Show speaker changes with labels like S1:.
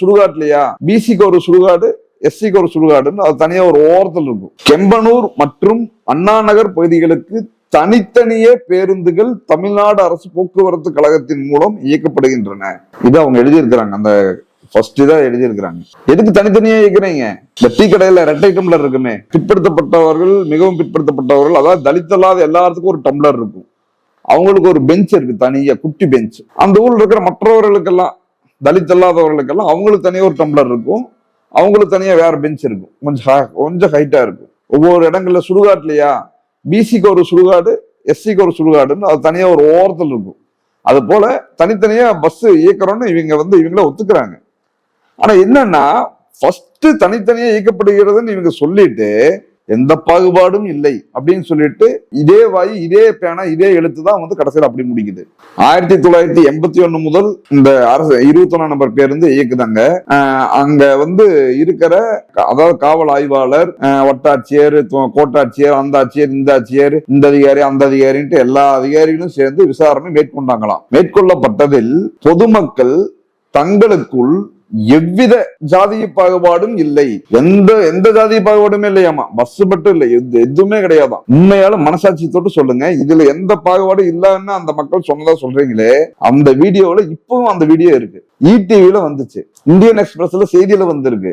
S1: சுடுகாட்டுலயா பிசிக்கு ஒரு சுடுகாடு, எஸ்சிக்கு ஒரு சுடுகாடுன்னு அது தனியா ஒரு ஓரத்தில் இருக்கும். கெம்பனூர் மற்றும் அண்ணா நகர் பகுதிகளுக்கு தனித்தனியே பேருந்துகள் தமிழ்நாடு அரசு போக்குவரத்து கழகத்தின் மூலம் இயக்கப்படுகின்றன. இது அவங்க எழுதியிருக்கிறாங்க. அந்த ஃபர்ஸ்ட் தான் எழுதியிருக்கிறாங்க. எதுக்கு தனித்தனியா இயக்குறீங்க? இந்த டீ கடையில ரெட்டை டம்ளர் இருக்குமே, பிற்படுத்தப்பட்டவர்கள், மிகவும் பிற்படுத்தப்பட்டவர்கள், அதாவது தலித் அல்லாத எல்லாத்துக்கும் ஒரு டம்ளர் இருக்கும். அவங்களுக்கு ஒரு பெஞ்ச் இருக்கு, தனியா குட்டி பெஞ்ச். அந்த ஊர்ல இருக்கிற மற்றவர்களுக்கெல்லாம், தலித் அல்லாதவர்களுக்கெல்லாம் அவங்களுக்கு தனியா ஒரு டம்ளர் இருக்கும். அவங்களுக்கு தனியா வேற பெஞ்ச் இருக்கும், கொஞ்சம் ஹைட்டா இருக்கும். ஒவ்வொரு இடங்கள்ல சுடுகாட்டுலயா பிசிக்கு ஒரு சுடுகாடு, எஸ்சிக்கு ஒரு சுடுகாடுன்னு அது தனியா ஒரு ஓரத்தில் இருக்கும். அது போல தனித்தனியா பஸ் இயக்குறோம்னு இவங்கள ஒத்துக்கிறாங்க. ஆனா என்னன்னா, ஃபர்ஸ்ட் தனித்தனியா இயக்கப்படுகிறதுன்னு இவங்க சொல்லிட்டு எந்த பாகுபாடும் இல்லை அப்படின்னு சொல்லிட்டு இதே வாய், இதே பேனா, இதே எழுத்து தான் கடைசியில் அப்படி முடிக்குது. 1981 முதல் இந்த அரசு 21 நம்பர் பேருந்து இயக்குதாங்க. அங்க இருக்கிற, அதாவது காவல் ஆய்வாளர், வட்டாட்சியர், கோட்டாட்சியர், அந்த ஆட்சியர், இந்த ஆட்சியர், இந்த அதிகாரி, அந்த அதிகாரின்ட்டு எல்லா அதிகாரிகளும் சேர்ந்து விசாரணை மேற்கொண்டாங்களாம். மேற்கொள்ளப்பட்டதில் பொதுமக்கள் தங்களுக்குள் எவ்வித ஜாதிய பாகுபாடும் இல்லை, எந்த ஜாதிய பாகுபாடுமே இல்லையாமா. பஸ் மட்டும் இல்லை, எதுவுமே கிடையாதான். உண்மையால மனசாட்சி தொட்டு சொல்லுங்க, இதுல எந்த பாகுபாடும் இல்லைன்னு அந்த மக்கள் சொன்னதா சொல்றீங்களே, அந்த வீடியோல இப்பவும் அந்த வீடியோ இருக்கு. ETVல வந்துச்சு, இந்தியன் எக்ஸ்பிரஸ்ல செய்தியில வந்திருக்கு.